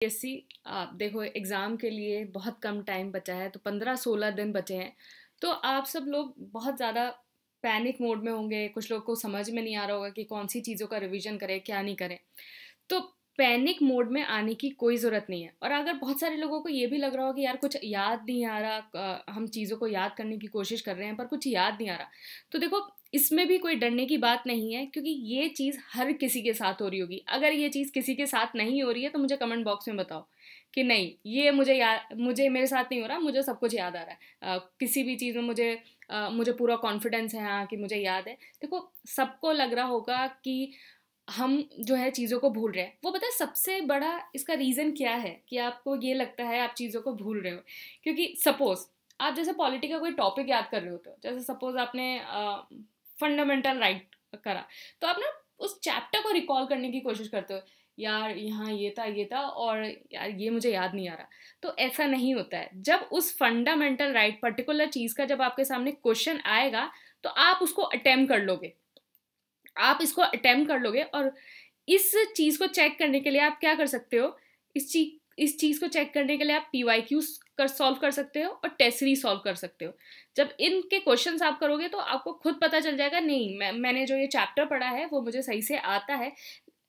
UPSC आप देखो exam के लिए बहुत कम टाइम बचा है, तो 15-16 दिन बचे हैं। तो आप सब लोग बहुत ज़्यादा पैनिक मोड में होंगे, कुछ लोग को समझ में नहीं आ रहा होगा कि कौन सी चीज़ों का रिवीजन करें, क्या नहीं करें। तो पैनिक मोड में आने की कोई ज़रूरत नहीं है। और अगर बहुत सारे लोगों को ये भी लग रहा हो कि यार कुछ याद नहीं आ रहा, हम चीज़ों को याद करने की कोशिश कर रहे हैं पर कुछ याद नहीं आ रहा, तो देखो इसमें भी कोई डरने की बात नहीं है, क्योंकि ये चीज़ हर किसी के साथ हो रही होगी। अगर ये चीज़ किसी के साथ नहीं हो रही है तो मुझे कमेंट बॉक्स में बताओ कि नहीं ये मुझे मेरे साथ नहीं हो रहा, मुझे सब कुछ याद आ रहा है। किसी भी चीज़ में मुझे पूरा कॉन्फिडेंस है, हाँ, कि मुझे याद है। देखो सबको लग रहा होगा कि हम जो है चीज़ों को भूल रहे हैं। वो पता है सबसे बड़ा इसका रीज़न क्या है कि आपको ये लगता है आप चीज़ों को भूल रहे हो? क्योंकि सपोज़ आप जैसे पॉलिटी का कोई टॉपिक याद कर रहे होते हो, जैसे सपोज़ आपने फंडामेंटल राइट करा, तो आप ना उस चैप्टर को रिकॉल करने की कोशिश करते हो, यार यहाँ ये था और यार ये मुझे याद नहीं आ रहा। तो ऐसा नहीं होता है। जब उस फंडामेंटल राइट पर्टिकुलर चीज़ का जब आपके सामने क्वेश्चन आएगा, तो आप उसको अटेम्प्ट कर लोगे। आप इसको अटेम्प्ट कर लोगे और इस चीज़ को चेक करने के लिए आप क्या कर सकते हो, इस चीज़ को चेक करने के लिए आप PYQ कर सॉल्व कर सकते हो और टेस्ट सीरीज सॉल्व कर सकते हो। जब इनके क्वेश्चंस आप करोगे तो आपको खुद पता चल जाएगा, नहीं मैंने जो ये चैप्टर पढ़ा है वो मुझे सही से आता है।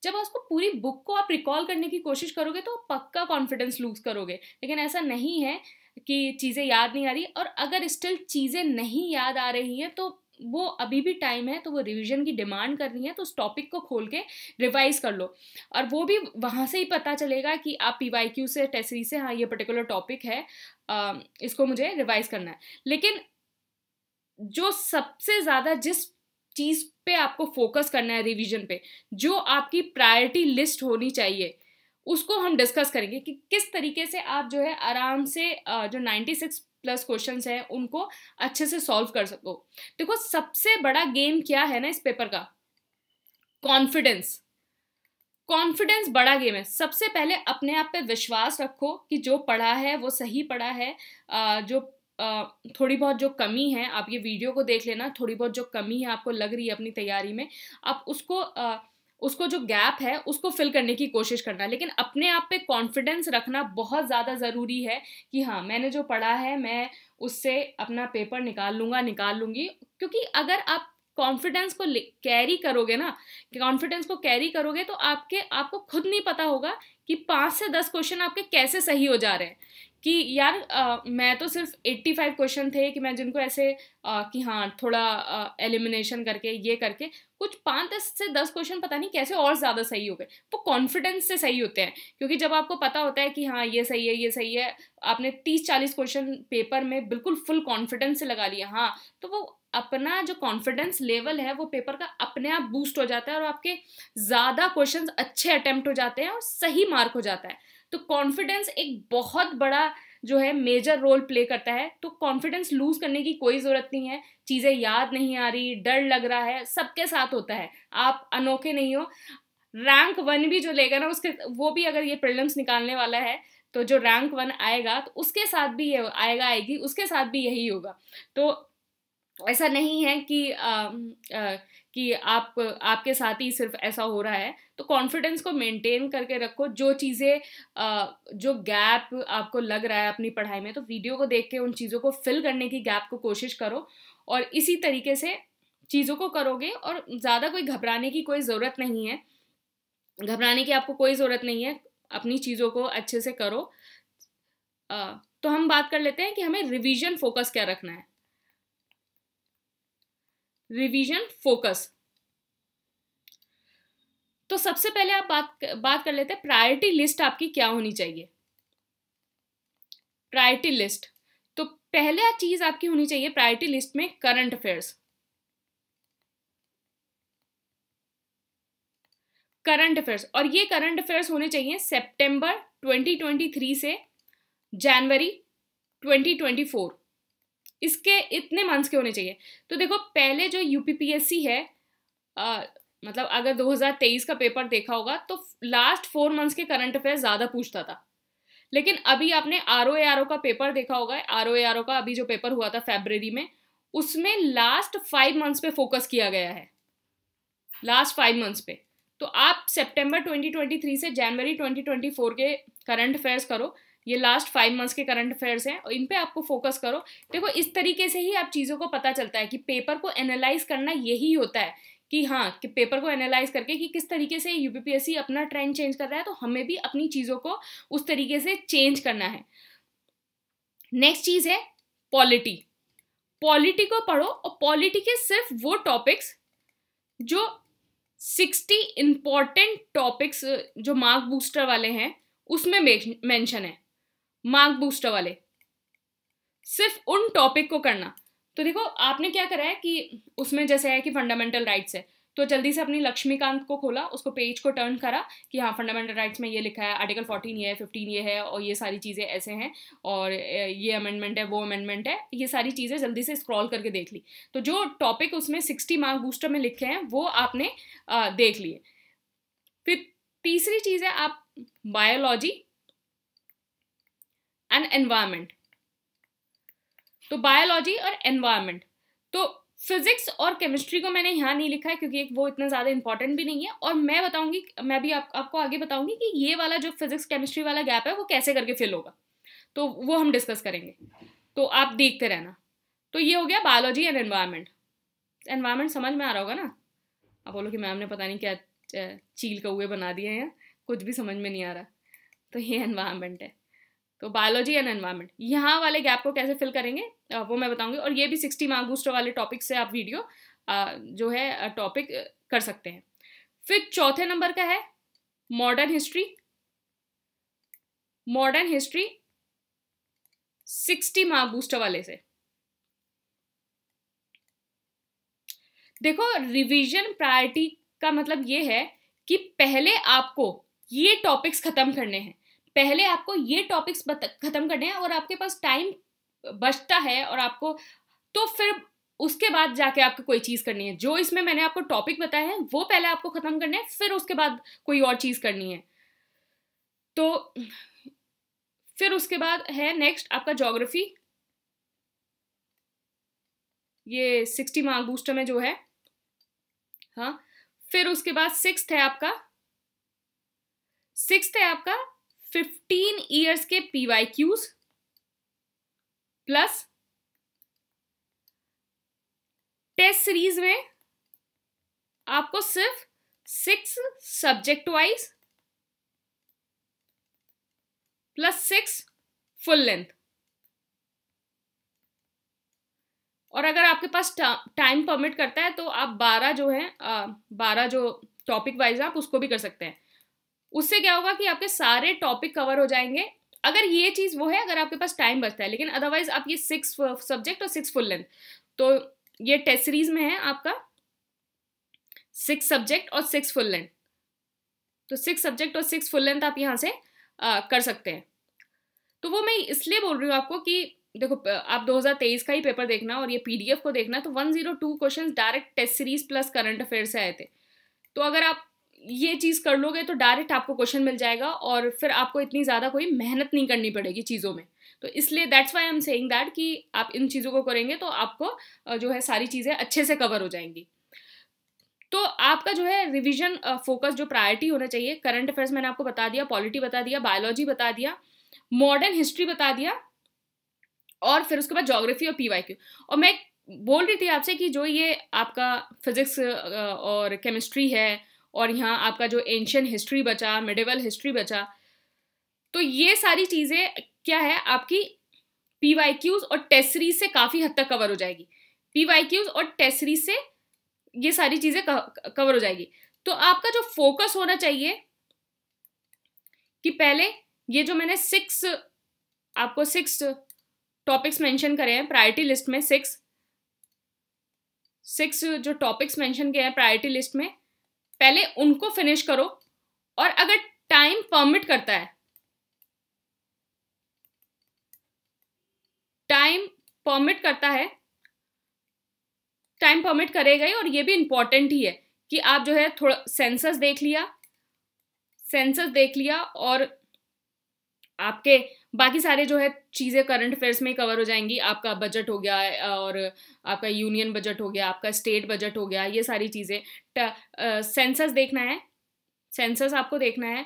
जब उसको पूरी बुक को आप रिकॉल करने की कोशिश करोगे तो आप पक्का कॉन्फिडेंस लूज करोगे। लेकिन ऐसा नहीं है कि चीज़ें याद नहीं आ रही, और अगर स्टिल चीज़ें नहीं याद आ रही हैं तो वो अभी भी टाइम है, तो वो रिवीजन की डिमांड कर रही है, तो उस टॉपिक को खोल के रिवाइज कर लो। और वो भी वहाँ से ही पता चलेगा कि आप PYQ से टेस्ट सीरीज से, हाँ ये पर्टिकुलर टॉपिक है, इसको मुझे रिवाइज करना है। लेकिन जो सबसे ज़्यादा जिस चीज़ पे आपको फोकस करना है रिवीजन पे, जो आपकी प्रायोरिटी लिस्ट होनी चाहिए, उसको हम डिस्कस करेंगे कि किस तरीके से आप जो है आराम से जो 96 प्लस क्वेश्चंस हैं उनको अच्छे से सॉल्व कर सको। देखो सबसे बड़ा गेम क्या है ना इस पेपर का, कॉन्फिडेंस। कॉन्फिडेंस बड़ा गेम है। सबसे पहले अपने आप पे विश्वास रखो कि जो पढ़ा है वो सही पढ़ा है। जो थोड़ी बहुत जो कमी है, आप ये वीडियो को देख लेना, थोड़ी बहुत जो कमी है आपको लग रही है अपनी तैयारी में, आप उसको जो गैप है उसको फिल करने की कोशिश करना। लेकिन अपने आप पे कॉन्फिडेंस रखना बहुत ज़्यादा ज़रूरी है कि हाँ मैंने जो पढ़ा है मैं उससे अपना पेपर निकाल लूँगा, निकाल लूँगी। क्योंकि अगर आप कॉन्फिडेंस को कैरी करोगे ना, कॉन्फिडेंस को कैरी करोगे तो आपको खुद नहीं पता होगा कि 5 से 10 क्वेश्चन आपके कैसे सही हो जा रहे हैं। कि यार मैं तो सिर्फ 85 क्वेश्चन थे कि मैं जिनको ऐसे कि हाँ थोड़ा एलिमिनेशन करके ये करके कुछ 5 से 10 क्वेश्चन पता नहीं कैसे और ज़्यादा सही हो गए। वो कॉन्फिडेंस से सही होते हैं, क्योंकि जब आपको पता होता है कि हाँ ये सही है, ये सही है, आपने 30-40 क्वेश्चन पेपर में बिल्कुल फुल कॉन्फिडेंस से लगा लिया, हाँ, तो वो अपना जो कॉन्फिडेंस लेवल है वो पेपर का अपने आप बूस्ट हो जाता है और आपके ज़्यादा क्वेश्चंस अच्छे अटेम्प्ट हो जाते हैं और सही मार्क हो जाता है। तो कॉन्फिडेंस एक बहुत बड़ा जो है मेजर रोल प्ले करता है। तो कॉन्फिडेंस लूज करने की कोई ज़रूरत नहीं है। चीज़ें याद नहीं आ रही, डर लग रहा है, सबके साथ होता है, आप अनोखे नहीं हो। रैंक 1 भी जो लेगा ना उसके, वो भी अगर ये प्रीलिम्स निकालने वाला है तो जो रैंक 1 आएगा तो उसके साथ भी ये आएगी, उसके साथ भी यही होगा। तो ऐसा नहीं है कि आपके साथ ही सिर्फ ऐसा हो रहा है। तो कॉन्फिडेंस को मेंटेन करके रखो। जो चीज़ें जो गैप आपको लग रहा है अपनी पढ़ाई में, तो वीडियो को देख के उन चीज़ों को फिल करने की गैप को कोशिश करो, और इसी तरीके से चीज़ों को करोगे। और ज़्यादा कोई घबराने की कोई ज़रूरत नहीं है, घबराने की आपको कोई ज़रूरत नहीं है, अपनी चीज़ों को अच्छे से करो। तो हम बात कर लेते हैं कि हमें रिवीजन फोकस क्या रखना है। रिवीजन फोकस, तो सबसे पहले आप बात कर लेते हैं प्रायोरिटी लिस्ट आपकी क्या होनी चाहिए। प्रायोरिटी लिस्ट, तो पहला चीज आपकी होनी चाहिए प्रायोरिटी लिस्ट में करंट अफेयर्स। करंट अफेयर्स, और ये करंट अफेयर्स होने चाहिए सितंबर 2023 से जनवरी 2024, इसके इतने मंथ्स के होने चाहिए। तो देखो पहले जो यूपीपीएससी है, मतलब अगर 2023 का पेपर देखा होगा तो लास्ट 4 मंथ्स के करंट अफेयर्स ज़्यादा पूछता था। लेकिन अभी आपने आरओ का पेपर देखा होगा, आरओ का अभी जो पेपर हुआ था फरवरी में, उसमें लास्ट 5 मंथ्स पे फोकस किया गया है, लास्ट 5 मंथ्स पे। तो आप सितंबर 2023 से जनवरी 2024 के करंट अफेयर्स करो, ये लास्ट 5 मंथ्स के करंट अफेयर्स हैं और इन पे आपको फोकस करो। देखो इस तरीके से ही आप चीज़ों को पता चलता है कि पेपर को एनालाइज करना यही होता है कि हाँ, कि पेपर को एनालाइज करके कि किस तरीके से यूपीपीएससी अपना ट्रेंड चेंज कर रहा है, तो हमें भी अपनी चीज़ों को उस तरीके से चेंज करना है। नेक्स्ट चीज़ है पॉलिटी। पॉलिटी को पढ़ो और पॉलिटी के सिर्फ वो टॉपिक्स जो 60 इंपॉर्टेंट टॉपिक्स जो मार्क बूस्टर वाले हैं उसमें मेंशन है, मार्क बूस्टर वाले, सिर्फ उन टॉपिक को करना। तो देखो आपने क्या करा है कि उसमें जैसे है कि फंडामेंटल राइट्स है, तो जल्दी से अपनी लक्ष्मीकांत को खोला, उसको पेज को टर्न करा कि हाँ फंडामेंटल राइट्स में ये लिखा है, आर्टिकल 14 ये है, 15 ये है और ये सारी चीज़ें ऐसे हैं और ये अमेंडमेंट है, वो अमेंडमेंट है, ये सारी चीज़ें जल्दी से स्क्रॉल करके देख ली। तो जो टॉपिक उसमें 60 मार्क बूस्टर में लिखे हैं वो आपने देख लिए। फिर तीसरी चीज़ है आप बायोलॉजी एंड एनवायरमेंट। तो बायोलॉजी और एनवायरमेंट, तो फिजिक्स और केमिस्ट्री को मैंने यहाँ नहीं लिखा है क्योंकि वो इतना ज़्यादा इंपॉर्टेंट भी नहीं है, और मैं बताऊंगी, मैं भी आपको आगे बताऊंगी कि ये वाला जो फिजिक्स केमिस्ट्री वाला गैप है वो कैसे करके फिल होगा, तो वो हम डिस्कस करेंगे, तो आप देखते रहना। तो ये हो गया बायोलॉजी एंड एनवायरमेंट। एनवायरमेंट समझ में आ रहा होगा ना? आप बोलो कि मैम ने पता नहीं क्या चील कौए बना दिए हैं, कुछ भी समझ में नहीं आ रहा। तो ये एनवायरमेंट है। तो बायोलॉजी एंड एनवायरमेंट, यहाँ वाले गैप को कैसे फिल करेंगे वो मैं बताऊंगी, और ये भी 60 मार्क बूस्टर वाले टॉपिक से आप वीडियो जो है टॉपिक कर सकते हैं। फिर चौथे नंबर का है modern history. Modern history 60 mark booster वाले से। देखो रिवीजन प्रायोरिटी का मतलब ये है कि पहले आपको ये टॉपिक्स खत्म करने हैं, पहले आपको ये टॉपिक्स खत्म करने हैं, और आपके पास टाइम बचता है और आपको, तो फिर उसके बाद जाके आपको कोई चीज़ करनी है। जो इसमें मैंने आपको टॉपिक बताए हैं वो पहले आपको खत्म करने हैं, फिर उसके बाद कोई और चीज़ करनी है। तो फिर उसके बाद है नेक्स्ट आपका ज्योग्राफी, ये 60 मार्क बूस्टर में जो है। हाँ, फिर उसके बाद सिक्स्थ है आपका 15 ईयर्स के PYQs प्लस टेस्ट सीरीज में आपको सिर्फ 6 subject wise plus 6 full length. और अगर आपके पास टाइम परमिट करता है तो आप 12 जो है 12 जो टॉपिक वाइज आप उसको भी कर सकते हैं। उससे क्या होगा कि आपके सारे टॉपिक कवर हो जाएंगे, अगर ये चीज़ वो है, अगर आपके पास टाइम बचता है। लेकिन अदरवाइज आप ये 6 सब्जेक्ट और 6 फुल लेंथ, तो ये टेस्ट सीरीज में है आपका 6 सब्जेक्ट और 6 फुल लेंथ, तो 6 सब्जेक्ट और 6 फुल लेंथ आप यहाँ से कर सकते हैं। तो वो मैं इसलिए बोल रही हूँ आपको कि देखो आप 2023 का ही पेपर देखना और ये PDF को देखना, तो 102 question direct test series plus current affair से आए थे। तो अगर आप ये चीज़ कर लोगे तो डायरेक्ट आपको क्वेश्चन मिल जाएगा और फिर आपको इतनी ज़्यादा कोई मेहनत नहीं करनी पड़ेगी चीज़ों में। तो इसलिए that's why I am saying that कि आप इन चीज़ों को करेंगे तो आपको जो है सारी चीज़ें अच्छे से कवर हो जाएंगी। तो आपका जो है रिवीजन फोकस जो प्रायोरिटी होना चाहिए, करंट अफेयर्स मैंने आपको बता दिया, पॉलिटी बता दिया, बायोलॉजी बता दिया, मॉडर्न हिस्ट्री बता दिया, और फिर उसके बाद ज्योग्राफी और PYQ। और मैं बोल रही थी आपसे कि जो ये आपका फिजिक्स और केमिस्ट्री है और यहाँ आपका जो एंशियंट हिस्ट्री बचा, मिडिवल हिस्ट्री बचा, तो ये सारी चीज़ें क्या है आपकी PYQs और टेस्ट सीरीज से काफ़ी हद तक कवर हो जाएगी। PYQs और टेस्ट सीरीज से ये सारी चीज़ें कवर हो जाएगी। तो आपका जो फोकस होना चाहिए कि पहले ये जो मैंने 6 टॉपिक्स मेंशन करे हैं प्रायोरिटी लिस्ट में, 6 जो टॉपिक्स मेंशन किए हैं प्रायोरिटी लिस्ट में, पहले उनको फिनिश करो। और अगर टाइम परमिट करता है, टाइम परमिट करेगा ही, और ये भी इंपॉर्टेंट ही है कि आप जो है थोड़ा सेंसस देख लिया और आपके बाकी सारे जो है चीज़ें करंट अफेयर्स में कवर हो जाएंगी। आपका बजट हो गया और आपका यूनियन बजट हो गया, आपका स्टेट बजट हो गया, ये सारी चीज़ें। सेंसस देखना है, सेंसस आपको देखना है,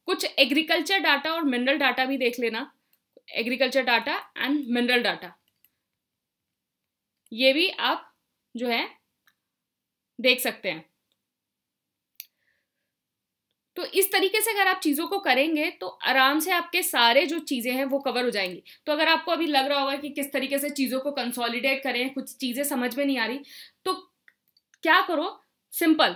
कुछ एग्रीकल्चर डाटा और मिनरल डाटा भी देख लेना, agriculture data and mineral data, ये भी आप जो है देख सकते हैं। तो इस तरीके से अगर आप चीज़ों को करेंगे तो आराम से आपके सारे जो चीज़ें हैं वो कवर हो जाएंगी। तो अगर आपको अभी लग रहा होगा कि किस तरीके से चीज़ों को कंसोलिडेट करें, कुछ चीज़ें समझ में नहीं आ रही, तो क्या करो, सिंपल,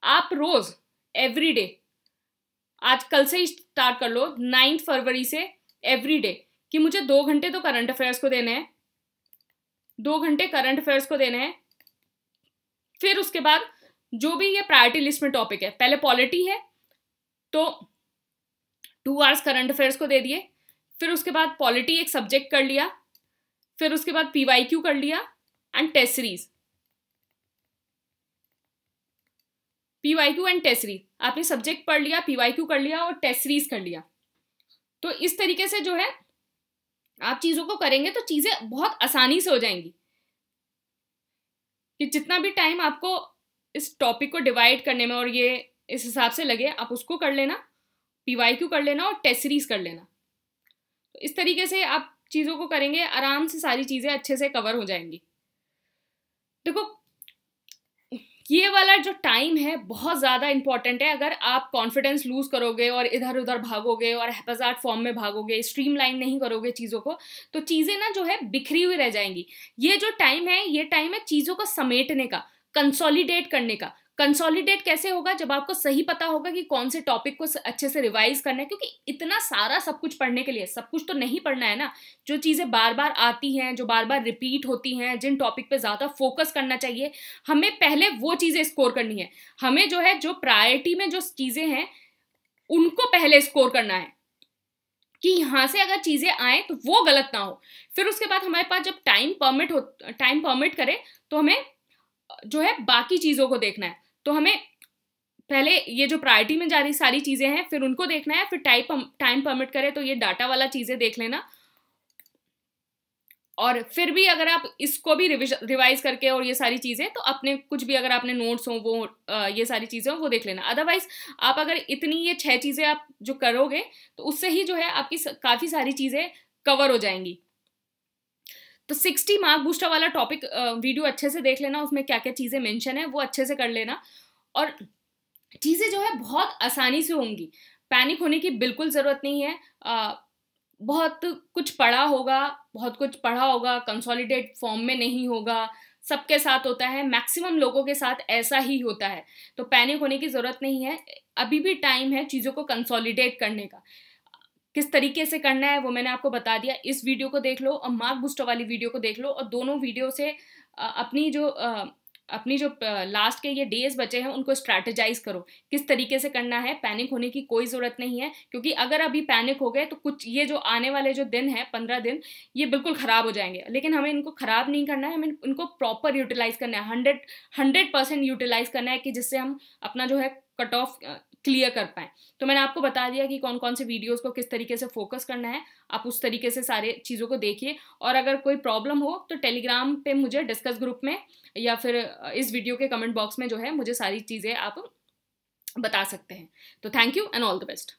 आप रोज एवरी डे, आज कल से ही स्टार्ट कर लो 9 फरवरी से, एवरी डे कि मुझे 2 घंटे तो करंट अफेयर्स को देने हैं, 2 घंटे करंट अफेयर्स को देने हैं। फिर उसके बाद जो भी ये प्रायोरिटी लिस्ट में टॉपिक है, पहले पॉलिटी है तो 2 आवर्स करंट अफेयर्स को दे दिए, फिर उसके बाद पॉलिटी एक सब्जेक्ट कर लिया, फिर उसके बाद PYQ कर लिया and test series, PYQ and test series, आपने सब्जेक्ट पढ़ लिया, PYQ कर लिया और टेस्ट सीरीज कर लिया। तो इस तरीके से जो है आप चीजों को करेंगे तो चीजें बहुत आसानी से हो जाएंगी, कि जितना भी टाइम आपको इस टॉपिक को डिवाइड करने में और ये इस हिसाब से लगे, आप उसको कर लेना, PYQ कर लेना और टेस्ट सीरीज कर लेना। तो इस तरीके से आप चीज़ों को करेंगे, आराम से सारी चीज़ें अच्छे से कवर हो जाएंगी। देखो, ये वाला जो टाइम है बहुत ज़्यादा इंपॉर्टेंट है। अगर आप कॉन्फिडेंस लूज करोगे और इधर उधर भागोगे और हैप्पीजार्ड फॉर्म में भागोगे, स्ट्रीमलाइन नहीं करोगे चीज़ों को, तो चीज़ें ना जो है बिखरी हुई रह जाएंगी। ये जो टाइम है, ये टाइम है चीज़ों को समेटने का, कंसोलिडेट करने का। कंसोलिडेट कैसे होगा? जब आपको सही पता होगा कि कौन से टॉपिक को अच्छे से रिवाइज करना है, क्योंकि इतना सारा सब कुछ पढ़ने के लिए सब कुछ तो नहीं पढ़ना है ना। जो चीज़ें बार बार आती हैं, जो बार बार रिपीट होती हैं, जिन टॉपिक पे ज़्यादा फोकस करना चाहिए, हमें पहले वो चीज़ें स्कोर करनी है। हमें जो है, जो प्रायोरिटी में जो चीज़ें हैं उनको पहले स्कोर करना है, कि यहाँ से अगर चीज़ें आए तो वो गलत ना हो। फिर उसके बाद हमारे पास जब टाइम परमिट करे तो हमें जो है बाकी चीज़ों को देखना है। तो हमें पहले ये जो प्रायोरिटी में जा रही सारी चीज़ें हैं फिर उनको देखना है, फिर टाइम परमिट करे तो ये डाटा वाला चीज़ें देख लेना, और फिर भी अगर आप इसको भी रिवाइज करके और ये सारी चीज़ें, तो अपने कुछ भी अगर आपने नोट्स हो वो ये सारी चीज़ें हो वो देख लेना। अदरवाइज आप अगर इतनी ये 6 चीज़ें आप जो करोगे तो उससे ही जो है आपकी काफ़ी सारी चीज़ें कवर हो जाएंगी। तो 60 मार्क बूस्टर वाला टॉपिक वीडियो अच्छे से देख लेना, उसमें क्या क्या चीज़ें मेंशन है वो अच्छे से कर लेना, और चीज़ें जो है बहुत आसानी से होंगी। पैनिक होने की बिल्कुल ज़रूरत नहीं है। बहुत कुछ पढ़ा होगा, कंसोलिडेट फॉर्म में नहीं होगा, सबके साथ होता है, मैक्सिमम लोगों के साथ ऐसा ही होता है। तो पैनिक होने की ज़रूरत नहीं है, अभी भी टाइम है चीज़ों को कंसोलिडेट करने का। किस तरीके से करना है वो मैंने आपको बता दिया। इस वीडियो को देख लो और मार्क बूस्टर वाली वीडियो को देख लो, और दोनों वीडियो से अपनी जो लास्ट के ये डेज बचे हैं उनको स्ट्रैटेजाइज करो, किस तरीके से करना है। पैनिक होने की कोई ज़रूरत नहीं है, क्योंकि अगर अभी पैनिक हो गए तो कुछ ये जो आने वाले जो दिन है 15 दिन, ये बिल्कुल ख़राब हो जाएंगे। लेकिन हमें इनको ख़राब नहीं करना है, हमें इनको प्रॉपर यूटिलाइज करना है, 100% यूटिलाइज करना है, कि जिससे हम अपना जो है कट ऑफ क्लियर कर पाएँ। तो मैंने आपको बता दिया कि कौन कौन से वीडियोस को किस तरीके से फोकस करना है, आप उस तरीके से सारे चीज़ों को देखिए। और अगर कोई प्रॉब्लम हो तो टेलीग्राम पे मुझे डिस्कस ग्रुप में या फिर इस वीडियो के कमेंट बॉक्स में जो है मुझे सारी चीज़ें आप बता सकते हैं। तो thank you and all the best.